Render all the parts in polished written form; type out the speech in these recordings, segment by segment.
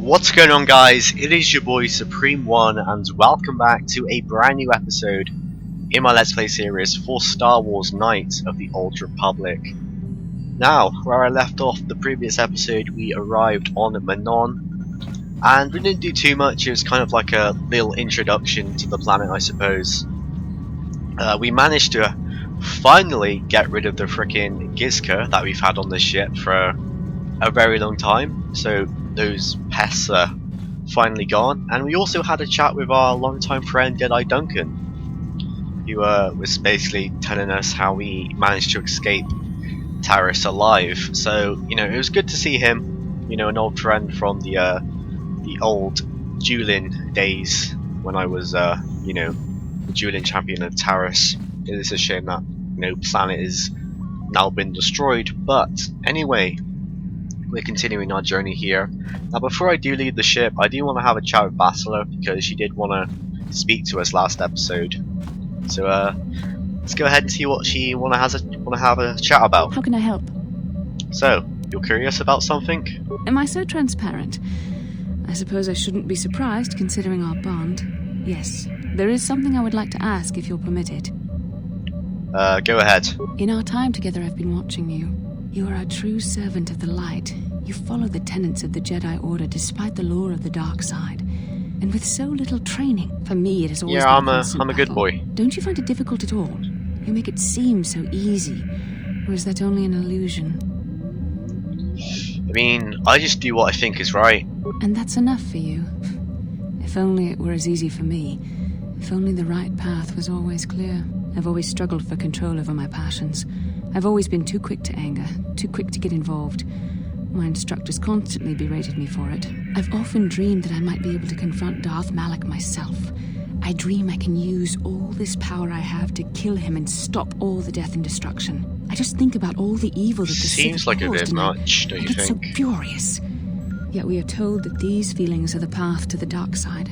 What's going on, guys? It is your boy Supreme One, and welcome back to a brand new episode in my Let's Play series for Star Wars Knights of the Old Republic. Now, where I left off the previous episode, we arrived on Manon, and we didn't do too much. It was kind of like a little introduction to the planet, I suppose. We managed to finally get rid of the frickin' Gizka that we've had on this ship for a very long time, so those pests are finally gone. And we also had a chat with our longtime friend Jedi Duncan, who was basically telling us how we managed to escape Taris alive. So, you know, it was good to see him, you know, an old friend from the old dueling days when I was, you know, the dueling champion of Taris. It is a shame that, you know, planet is now been destroyed, but anyway, we're continuing our journey here. Now, before I do leave the ship, I do want to have a chat with Bastila because she did want to speak to us last episode. So let's go ahead and see what she want to have a chat about. How can I help? So, you're curious about something? Am I so transparent? I suppose I shouldn't be surprised considering our bond. Yes, there is something I would like to ask if you'll permit it. Go ahead. In our time together, I've been watching you. You are a true servant of the light. You follow the tenets of the Jedi Order despite the lure of the dark side. And with so little training, for me it has always been a constant I'm a good battle. boy. Don't you find it difficult at all? You make it seem so easy. Or is that only an illusion? I mean, I just do what I think is right. And that's enough for you. If only it were as easy for me. If only the right path was always clear. I've always struggled for control over my passions. I've always been too quick to anger, too quick to get involved. My instructors constantly berated me for it. I've often dreamed that I might be able to confront Darth Malak myself. I dream I can use all this power I have to kill him and stop all the death and destruction. I just think about all the evil that the Seems Sith like a caused, bit and much, don't I you get so think? furious. Yet we are told that these feelings are the path to the dark side.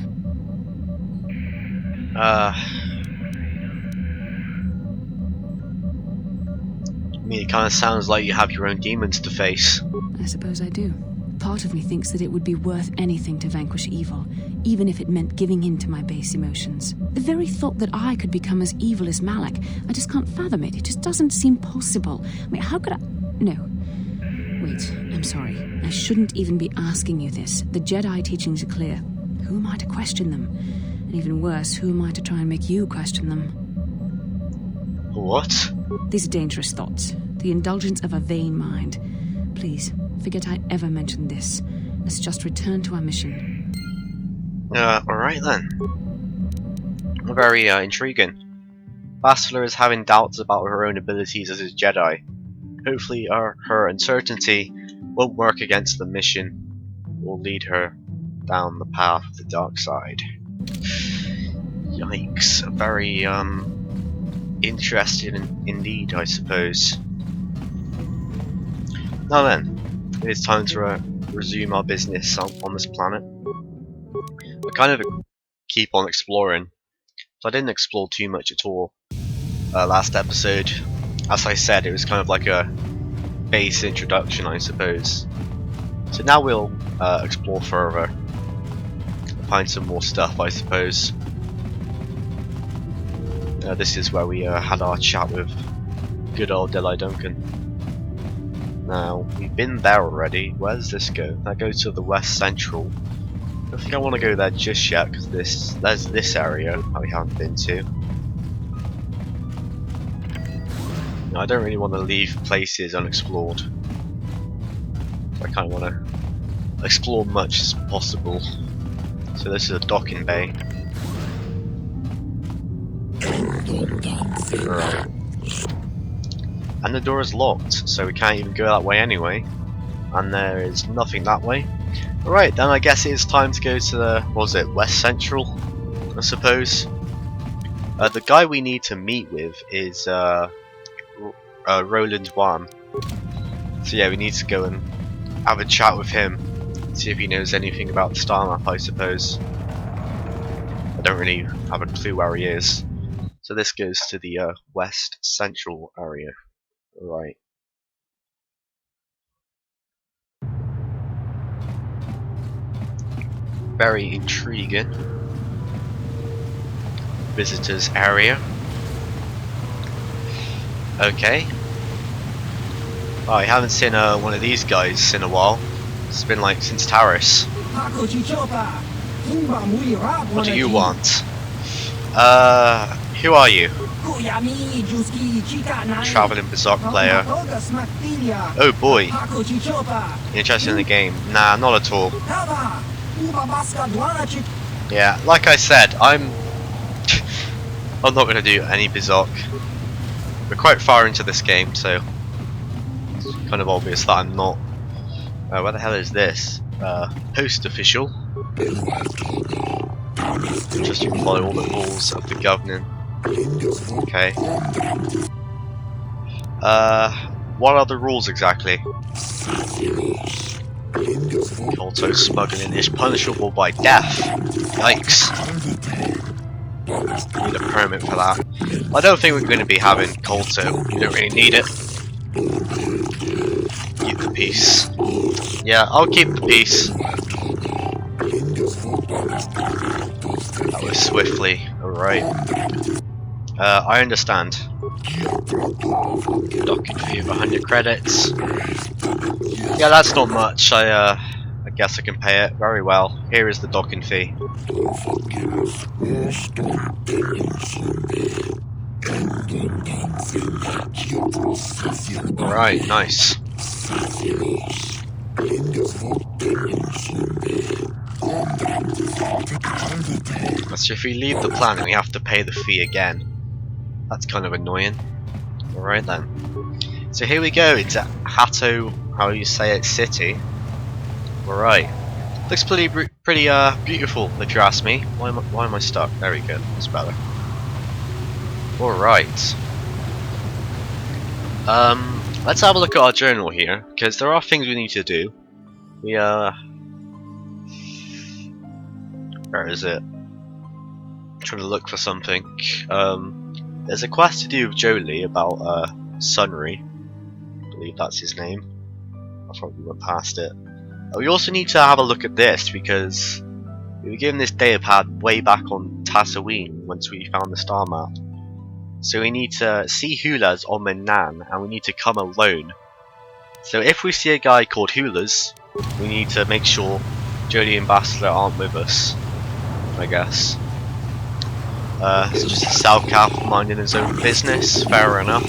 I mean, it kind of sounds like you have your own demons to face. I suppose I do. Part of me thinks that it would be worth anything to vanquish evil, even if it meant giving in to my base emotions. The very thought that I could become as evil as Malak, I just can't fathom it. It just doesn't seem possible. I mean, how could I... No. Wait, I'm sorry. I shouldn't even be asking you this. The Jedi teachings are clear. Who am I to question them? And even worse, who am I to try and make you question them? What? These are dangerous thoughts. The indulgence of a vain mind. Please, forget I ever mentioned this. Let's just return to our mission. Alright then. Very intriguing. Bastila is having doubts about her own abilities as a Jedi. Hopefully her uncertainty won't work against the mission or lead her down the path of the dark side. Yikes. Very interested indeed, I suppose. Now then, it is time to resume our business on this planet. We kind of keep on exploring, so I didn't explore too much at all last episode. As I said, it was kind of like a base introduction, I suppose. So now we'll explore further, find some more stuff, I suppose. This is where we had our chat with good old Jedi Duncan. Now, we've been there already. Where does this go? That goes to the West Central. I don't think I want to go there just yet, because there's this area that we haven't been to. No, I don't really want to leave places unexplored. I kind of want to explore much as possible. So this is a docking bay. Right. And the door is locked, so we can't even go that way anyway. And there is nothing that way. Alright, then I guess it's time to go to the, what was it, West Central, I suppose. The guy we need to meet with is Roland Wan. So yeah, we need to go and have a chat with him, see if he knows anything about the star map, I suppose. I don't really have a clue where he is. So this goes to the West Central area. Right. Very intriguing. Visitors area. Okay. Oh, I haven't seen one of these guys in a while. It's been like since Taris. What do you want? Who are you? Traveling Berserk player. Oh boy. Interested in the game? Nah, not at all. Yeah, like I said, I'm not going to do any Berserk. We're quite far into this game, so it's kind of obvious that I'm not. Where the hell is this? Post official. Just to follow all the rules of the governing. Okay. What are the rules exactly? Colto smuggling is punishable by death. Yikes. Need a permit for that. I don't think we're going to be having Colto. You don't really need it. Keep the peace. Yeah, I'll keep the peace. That was swiftly. Alright. I understand. Docking fee of 100 credits. Yeah, that's not much. I guess I can pay it very well. Here is the docking fee. Alright, nice. So if we leave the planet, we have to pay the fee again. That's kind of annoying. Alright then. So here we go, it's Ahto, how you say it, city. Alright. Looks pretty beautiful, if you ask me. Why am I stuck? There we go, that's better. Alright. Let's have a look at our journal here, because there are things we need to do. Where is it? I'm trying to look for something. There's a quest to do with Jolie about Sunry. I believe that's his name. I thought we went past it. We also need to have a look at this because we were given this data pad way back on Tatooine once we found the star map. So we need to see Hulas on Menan and we need to come alone. So if we see a guy called Hulas, we need to make sure Jolie and Bastila aren't with us, I guess. It's just a Selkath minding his own business, fair enough.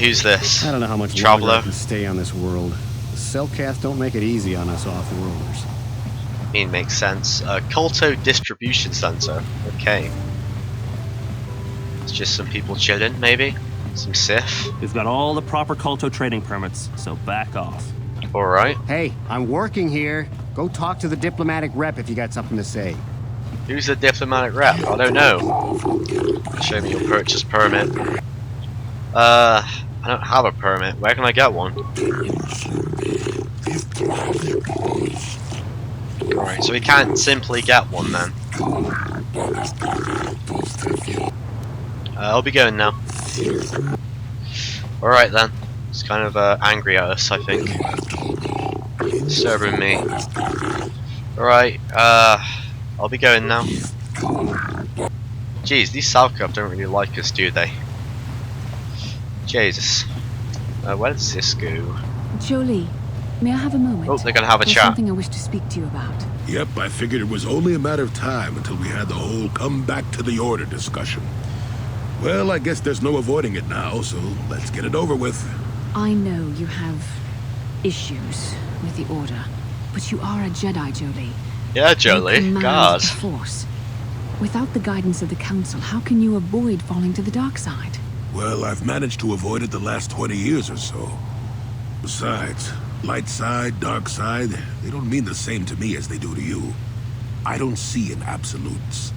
Who's this? I don't know how much longer I can stay on this world. The Selkath don't make it easy on us off-worlders. I mean, makes sense. Colto Distribution Center. Okay. It's just some people chilling, maybe? Some Sith? We've got all the proper Colto trading permits, so back off. Alright. Hey, I'm working here. Go talk to the diplomatic rep if you got something to say. Who's the diplomatic rep? I don't know. Show me your purchase permit. I don't have a permit. Where can I get one? Alright, so we can't simply get one then. I'll be going now. Alright then. It's kind of angry at us, I think. Disturbing me. Alright, I'll be going now. Jeez, these Selkath don't really like us, do they? Jesus. Where does this go? Jolie, may I have a moment? Oh, they're gonna have a There's chat. something I wish to speak to you about. Yep, I figured it was only a matter of time until we had the whole come back to the order discussion. Well, I guess there's no avoiding it now, so let's get it over with. I know you have issues with the Order, but you are a Jedi, Jolie. Yeah, Jolie. You command God. the Force. Without the guidance of the Council, how can you avoid falling to the dark side? Well, I've managed to avoid it the last 20 years or so. Besides, light side, dark side, they don't mean the same to me as they do to you. I don't see in absolutes.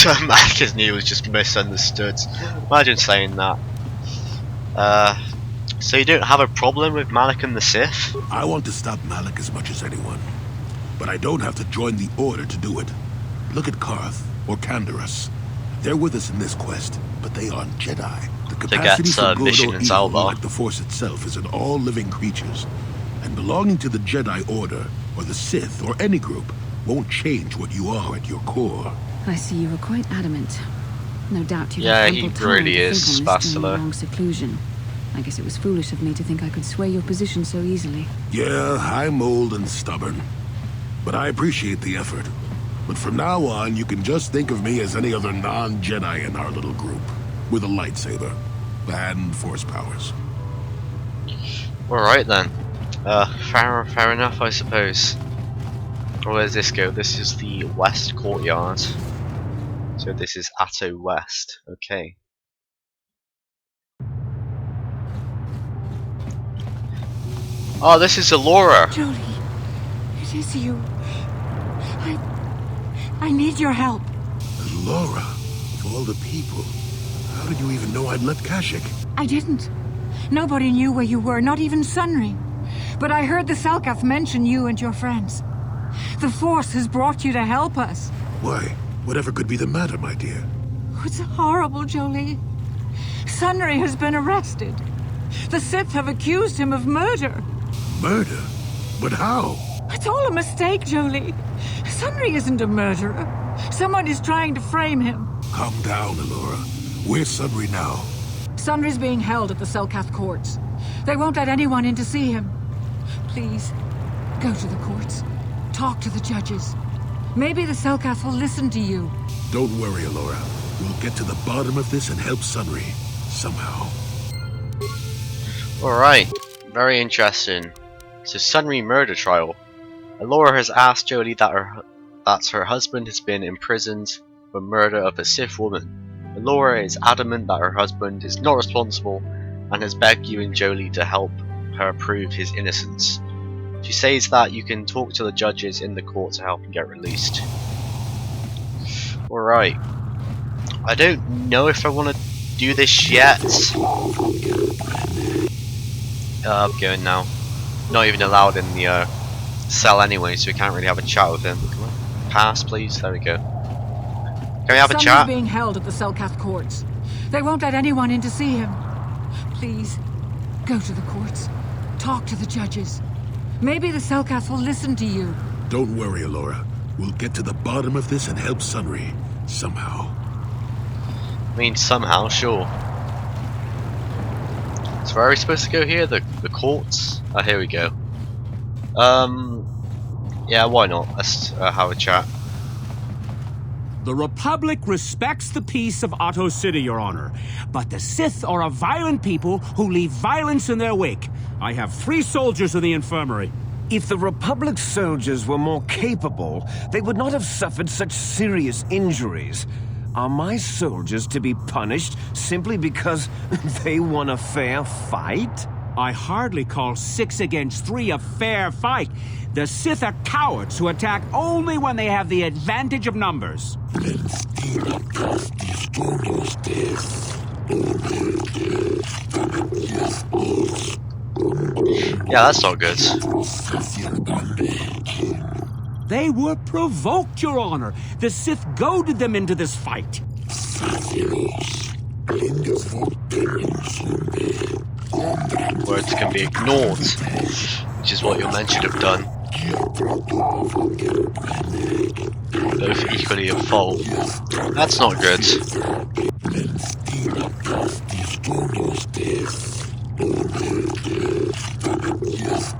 Malach's knew was just misunderstood. Imagine saying that. So you don't have a problem with Malak and the Sith? I want to stop Malak as much as anyone. But I don't have to join the Order to do it. Look at Karth or Canderous. They're with us in this quest, but they aren't Jedi. The to get capacity for good mission or in evil, Zalbar. like the Force itself, is in all living creatures. And belonging to the Jedi Order, or the Sith, or any group, won't change what you are at your core. I see you were quite adamant. No doubt you Yeah, had he ample time really to is, think on this during Bastila. your long seclusion. I guess it was foolish of me to think I could sway your position so easily. Yeah, I'm old and stubborn. But I appreciate the effort. But from now on, you can just think of me as any other non-Jedi in our little group. With a lightsaber. And Force powers. Alright then. Fair enough, I suppose. Where does this go? This is the West Courtyard. So this is Ahto West. Okay. Oh, this is Alora! Jolie, it is you. I need your help. Laura, of all the people, how did you even know I'd left Kashyyyk? I didn't. Nobody knew where you were, not even Sunry. But I heard the Selkath mention you and your friends. The Force has brought you to help us. Why? Whatever could be the matter, my dear? It's horrible, Jolie. Sunry has been arrested. The Sith have accused him of murder. Murder? But how? It's all a mistake, Jolie. Sunry isn't a murderer. Someone is trying to frame him. Calm down, Alora. Where's Sunry now? Sunry's being held at the Selkath courts. They won't let anyone in to see him. Please, go to the courts. Talk to the judges. Maybe the Selkath will listen to you. Don't worry, Alora. We'll get to the bottom of this and help Sunry. Somehow. Alright. Very interesting. So Sunry murder trial. Alora has asked Jodie that her husband has been imprisoned for murder of a Sith woman. Alora is adamant that her husband is not responsible and has begged you and Jolie to help her prove his innocence. She says that you can talk to the judges in the court to help him get released. Alright. I don't know if I want to do this yet. I'm going now. Not even allowed in the cell anyway, so we can't really have a chat with him. Come on. Pass, please. There we go. Can we have a chat? Being held at the Selkath courts. They won't let anyone in to see him. Please, go to the courts. Talk to the judges. Maybe the Selkath will listen to you. Don't worry, Alora. We'll get to the bottom of this and help Sunry. Somehow. I mean, somehow, sure. So where are we supposed to go here? The courts? Oh, here we go. Yeah, why not? Let's have a chat. The Republic respects the peace of Ahto City, Your Honor. But the Sith are a violent people who leave violence in their wake. I have 3 soldiers in the infirmary. If the Republic soldiers were more capable, they would not have suffered such serious injuries. Are my soldiers to be punished simply because they won a fair fight? I hardly call 6 against 3 a fair fight. The Sith are cowards who attack only when they have the advantage of numbers. Yeah, that's not good. They were provoked, Your Honor. The Sith goaded them into this fight. Words can be ignored, which is what you're meant to have done. Both equally at fault. That's not good.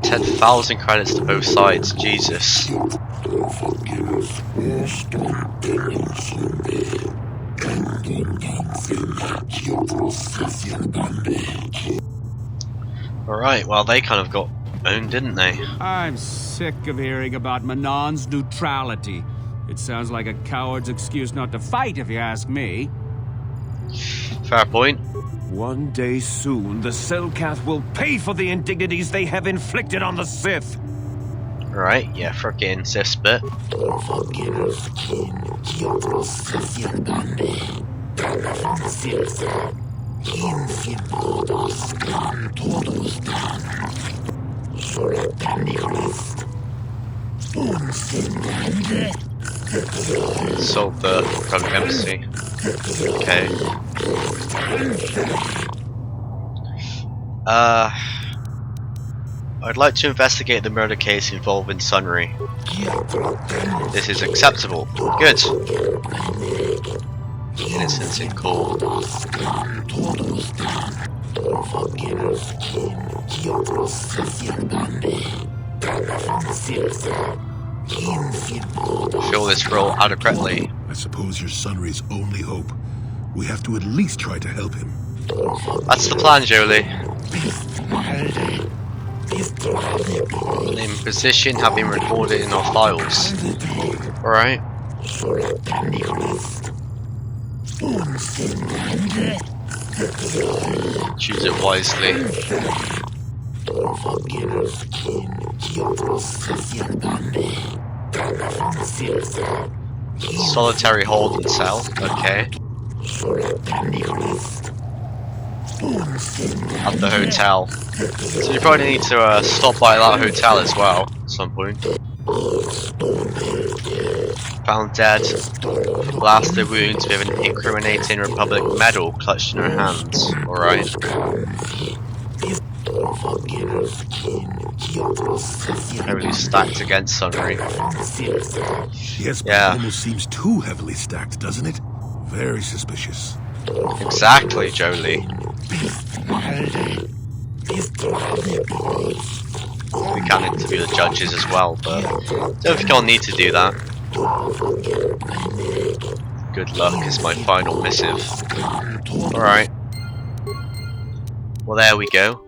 10,000 credits to both sides, Jesus. Alright, well they kind of got owned, didn't they? I'm sick of hearing about Manon's neutrality. It sounds like a coward's excuse not to fight, if you ask me. Fair point. One day soon, the Selkath will pay for the indignities they have inflicted on the Sith. Right, yeah, frickin' Sith spit. Solve the Republic embassy. Okay. I'd like to investigate the murder case involving Sunry. This is acceptable. Good. Innocence in court. Fill this role adequately. I suppose you're Sunry's only hope. We have to at least try to help him. That's the plan, Jolie. An imposition have been recorded in our files. Alright. Choose it wisely. Solitary holding cell, okay. At the hotel. So you probably need to stop by that hotel as well at some point. Found dead. Blasted wounds with an incriminating Republic medal clutched in her hands. Alright. Heavily stacked against Sunry. Yes, but it almost seems too heavily stacked, doesn't it? Very suspicious. Exactly, Jolie. We can interview the judges as well, but don't think I'll need to do that. Good luck is my final missive. Alright. Well, there we go.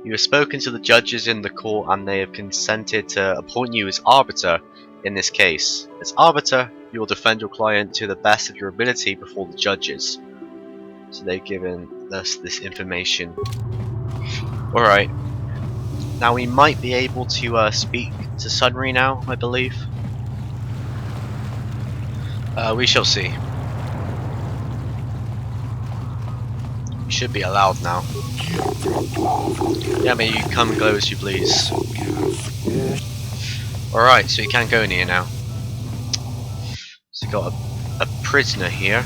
You have spoken to the judges in the court and they have consented to appoint you as arbiter in this case. As arbiter, you will defend your client to the best of your ability before the judges. So they've given us this information. Alright. Now we might be able to speak to Sunry now, I believe. We shall see. We should be allowed now. Yeah, may you come and go as you please. Alright, so you can't go in here now. So we got a prisoner here.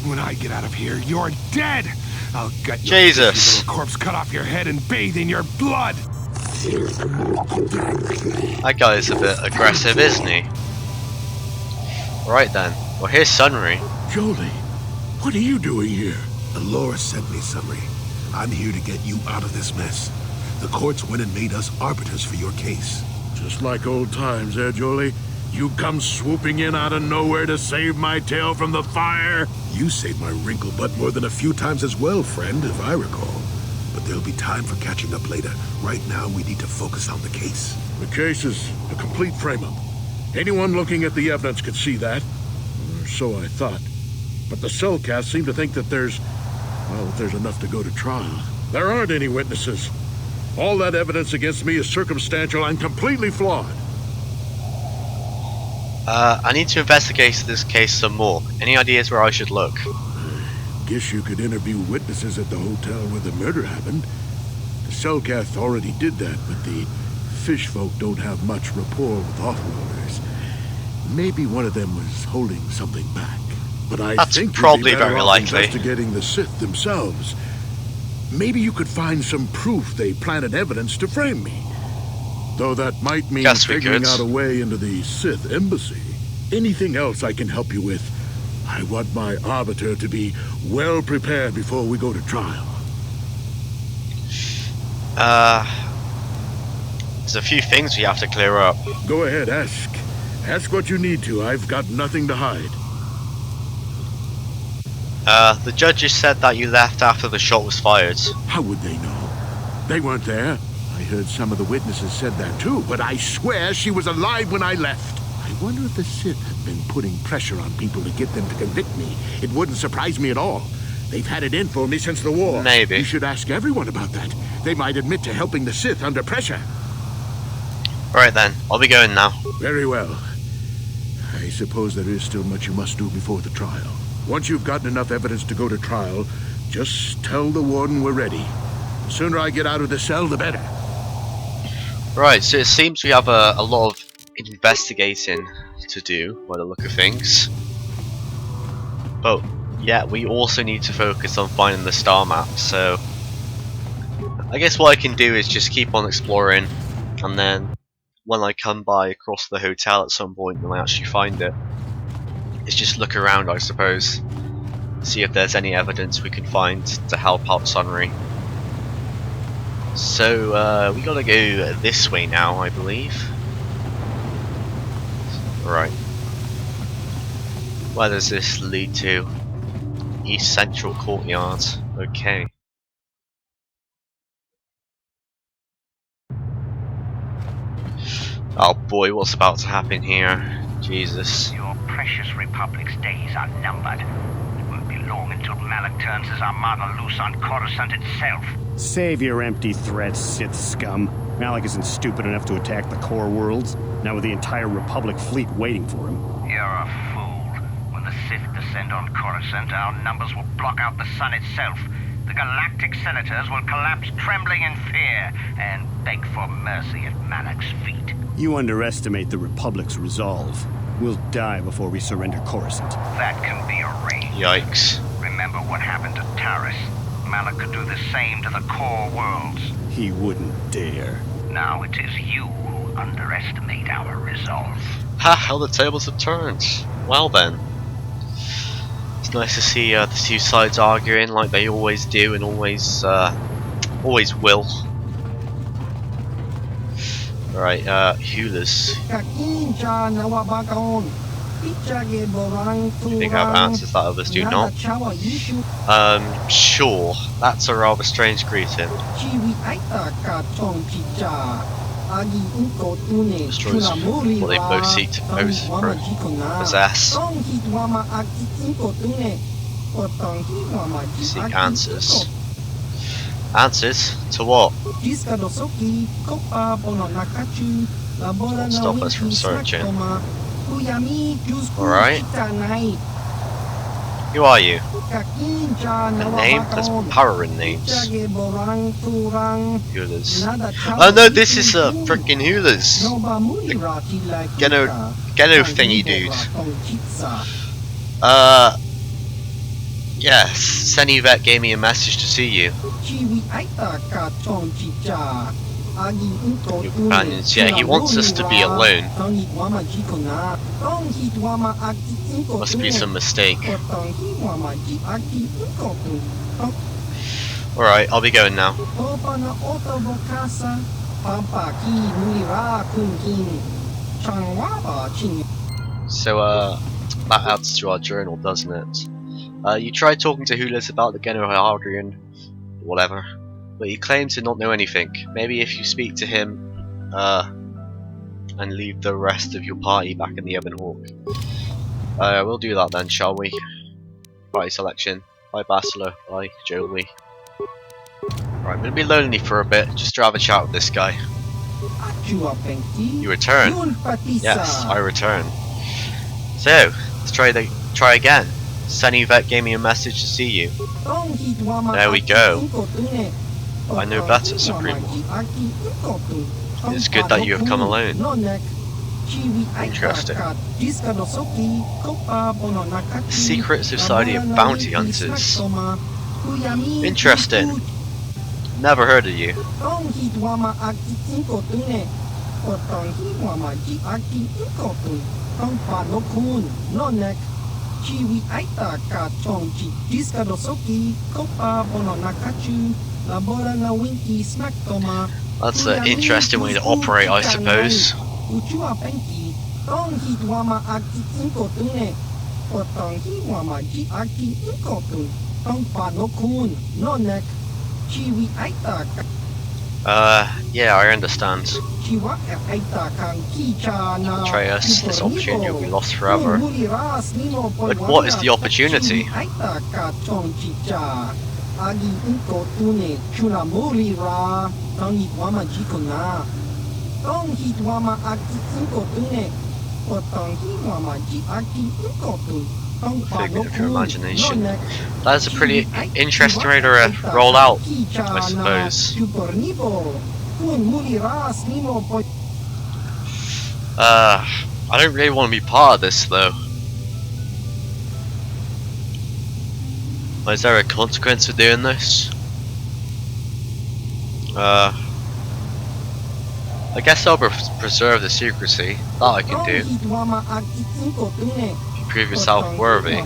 When I get out of here, you're dead! I'll gut your Jesus! little corpse, cut off your head and bathe in your blood! That guy is a bit aggressive, isn't he? Right then. Well, here's Sunry. Jolie, what are you doing here? Alora sent me, Sunry. I'm here to get you out of this mess. The courts went and made us arbiters for your case. Just like old times, eh, Jolie? You come swooping in out of nowhere to save my tail from the fire? You saved my wrinkle butt more than a few times as well, friend, if I recall. But there'll be time for catching up later. Right now, we need to focus on the case. The case is a complete frame-up. Anyone looking at the evidence could see that. Or so I thought. But the Cellcast seem to think that there's enough to go to trial. There aren't any witnesses. All that evidence against me is circumstantial and completely flawed. I need to investigate this case some more. Any ideas where I should look? Guess you could interview witnesses at the hotel where the murder happened. The Cellcast already did that, but the fish folk don't have much rapport with offloaders. Maybe one of them was holding something back. But I That's think probably you'd be better very off likely. investigating the Sith themselves. Maybe you could find some proof they planted evidence to frame me. Though that might mean Guess we figuring could. out a way into the Sith embassy. Anything else I can help you with? I want my arbiter to be well prepared before we go to trial. There's a few things we have to clear up. Go ahead, ask. Ask what you need to. I've got nothing to hide. The judges said that you left after the shot was fired. How would they know? They weren't there. I heard some of the witnesses said that too, but I swear she was alive when I left. I wonder if the Sith have been putting pressure on people to get them to convict me. It wouldn't surprise me at all. They've had it in for me since the war. Maybe. You should ask everyone about that. They might admit to helping the Sith under pressure. Alright then, I'll be going now. Very well. I suppose there is still much you must do before the trial. Once you've gotten enough evidence to go to trial, just tell the warden we're ready. The sooner I get out of the cell, the better. Right, so it seems we have a lot of investigating to do by the look of things. But yeah, we also need to focus on finding the star map, so I guess what I can do is just keep on exploring, and then when I come by across the hotel at some point when I actually find it, it's just look around, I suppose. See if there's any evidence we can find to help out Sunry. So we gotta go this way now, I believe. Right. Where does this lead to? East Central Courtyard. Okay. Oh boy, what's about to happen here? Jesus. Your precious Republic's days are numbered. It won't be long until Malak turns his armada loose on Coruscant itself. Save your empty threats, Sith scum. Malak isn't stupid enough to attack the core worlds, now with the entire Republic fleet waiting for him. You're a fool. When the Sith descend on Coruscant, our numbers will block out the sun itself. The galactic senators will collapse trembling in fear and beg for mercy at Malak's feet. You underestimate the Republic's resolve. We'll die before we surrender Coruscant. That can be arranged. Yikes. Remember what happened to Taris. Malak could do the same to the core worlds. He wouldn't dare. Now it is you who underestimate our resolve. Ha! How the tables have turned. Well then. It's nice to see the two sides arguing like they always do and always will. Right, Hulas. You think I have answers that others do not? Sure. That's a rather strange greeting. Destroys what they both seek to possess. Seek answers. Answers? To what? Won't stop us from searching. Alright. Who are you? A name? There's power in names. Hulas. Oh no, this is a frickin' Hulas. The Geno thingy dude. Yes, Senivet gave me a message to see you. Your companions, yeah, he wants us to be alone. Must be some mistake. Alright, I'll be going now. So, that adds to our journal, doesn't it? You tried talking to Hulas about the Genohadrian, whatever, but he claims to not know anything. Maybe if you speak to him, and leave the rest of your party back in the Ebon Hawk. We'll do that then, shall we? Party selection. Bye Basilar, bye Jolie. Right, I'm gonna be lonely for a bit, just to have a chat with this guy. You return? Yes, I return. So, let's try again. Senivet gave me a message to see you. There we go. I know better, Supreme One. It's good that you have come alone. Interesting. The Secret Society of Bounty Hunters. Interesting. Never heard of you. That's an interesting way to operate, I suppose. Yeah, I understand. Betray us, this opportunity will be lost forever. But what is the opportunity? Figment of your imagination. That is a pretty interesting way to roll out, I suppose. I don't really want to be part of this though. Is there a consequence for doing this? I guess I'll preserve the secrecy. That I can do. You prove yourself worthy.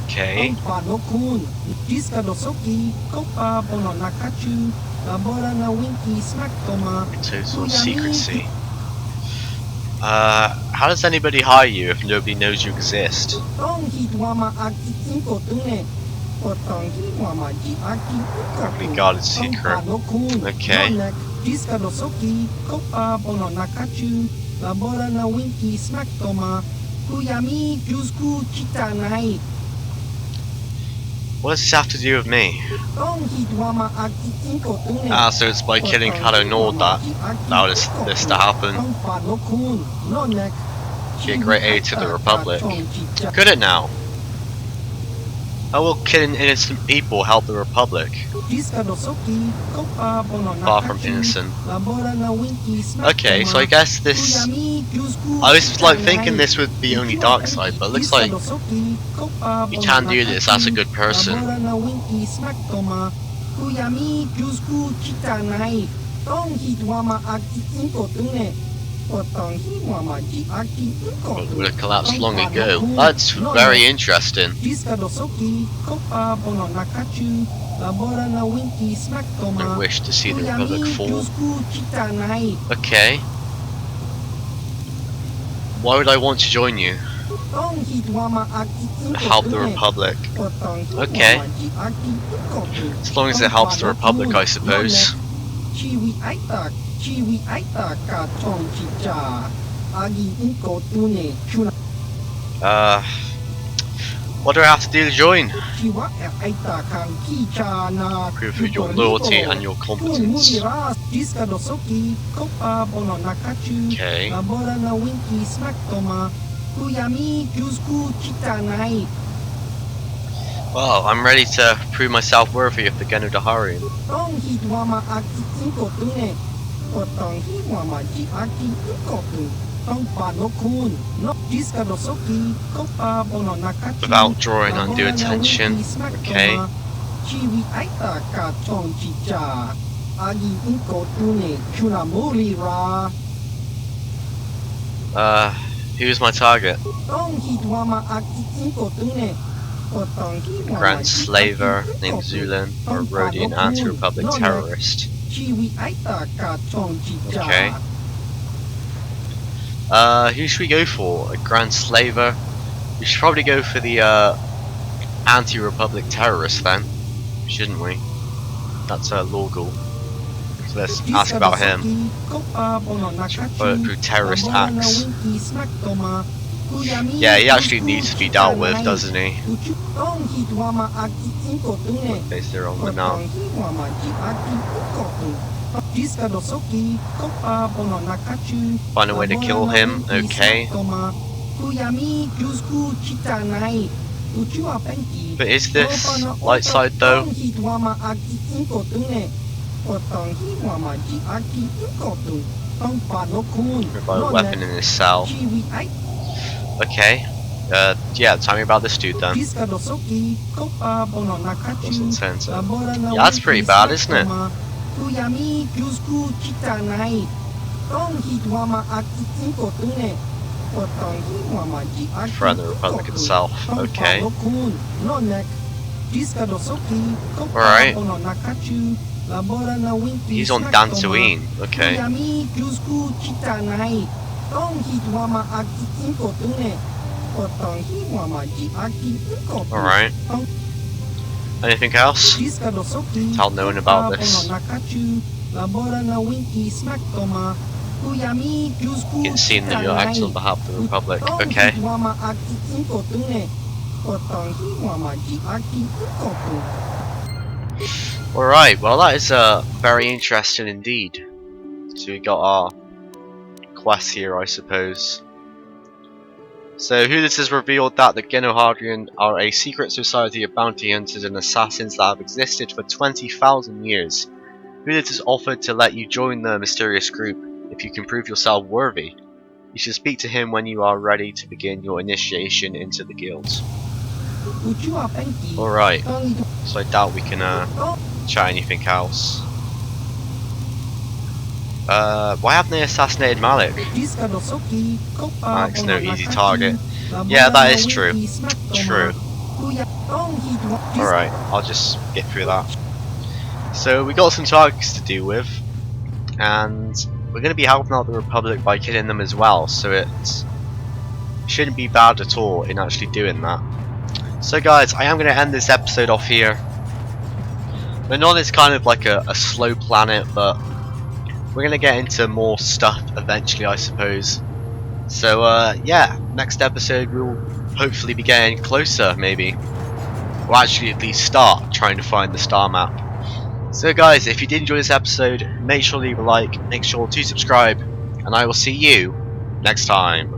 Okay. Total secrecy. How does anybody hire you if nobody knows you exist? Probably guarded secret. Okay. What does this have to do with me? Ah, so it's by killing Kado Nord that allowed this to happen. Be a great aid to the Republic. Could it now? How will killing innocent people help the Republic? Far from innocent. Okay, so I guess this... I was like thinking this would be only dark side, but it looks like you can do this as a good person. It would have collapsed long ago. That's very interesting. No wish to see the Republic fall. Okay. Why would I want to join you? Help the Republic. Okay. As long as it helps the Republic, I suppose. What do I have to do to join? Prove your loyalty and your competence. Okay. Well, I'm ready to prove myself worthy of the Genu Daharian. Without drawing undue attention. Okay. Who's my target? Grand Slaver named Zulin, or Rhodian anti-Republic terrorist. Okay. Who should we go for? A Grand Slaver? We should probably go for the anti-Republic terrorist then, shouldn't we? That's Lorgal. So let's ask about him. Bulletproof terrorist acts. Yeah, he actually needs to be dealt with, doesn't he? Base their own now. Find a way to kill him, okay. But is this light side though? Provide a weapon in his cell. Okay. Yeah, tell me about this dude then. Doesn't sense it. Yeah, that's pretty bad, isn't it? Friend the Republic itself. Okay. Alright. He's on Dantooine. Okay. Alright. Anything else? Tell no one about this. Get seen that you're acting on behalf of the Republic. Okay. Alright, well that is very interesting indeed. So we got our quest here, I suppose. So Hudis has revealed that the Genohadrian are a secret society of bounty hunters and assassins that have existed for 20,000 years. Hudis has offered to let you join the mysterious group if you can prove yourself worthy. You should speak to him when you are ready to begin your initiation into the guild. Alright, so I doubt we can try anything else. Why haven't they assassinated Malik? Malik's no easy target. Yeah, that is true. True. Alright, I'll just get through that. So we got some targets to deal with, and we're going to be helping out the Republic by killing them as well, so it shouldn't be bad at all in actually doing that. So guys, I am going to end this episode off here. Manon is kind of like a slow planet, but we're going to get into more stuff eventually, I suppose. So yeah, next episode we'll hopefully be getting closer, maybe. We'll actually at least start trying to find the star map. So guys, if you did enjoy this episode, make sure to leave a like, make sure to subscribe, and I will see you next time.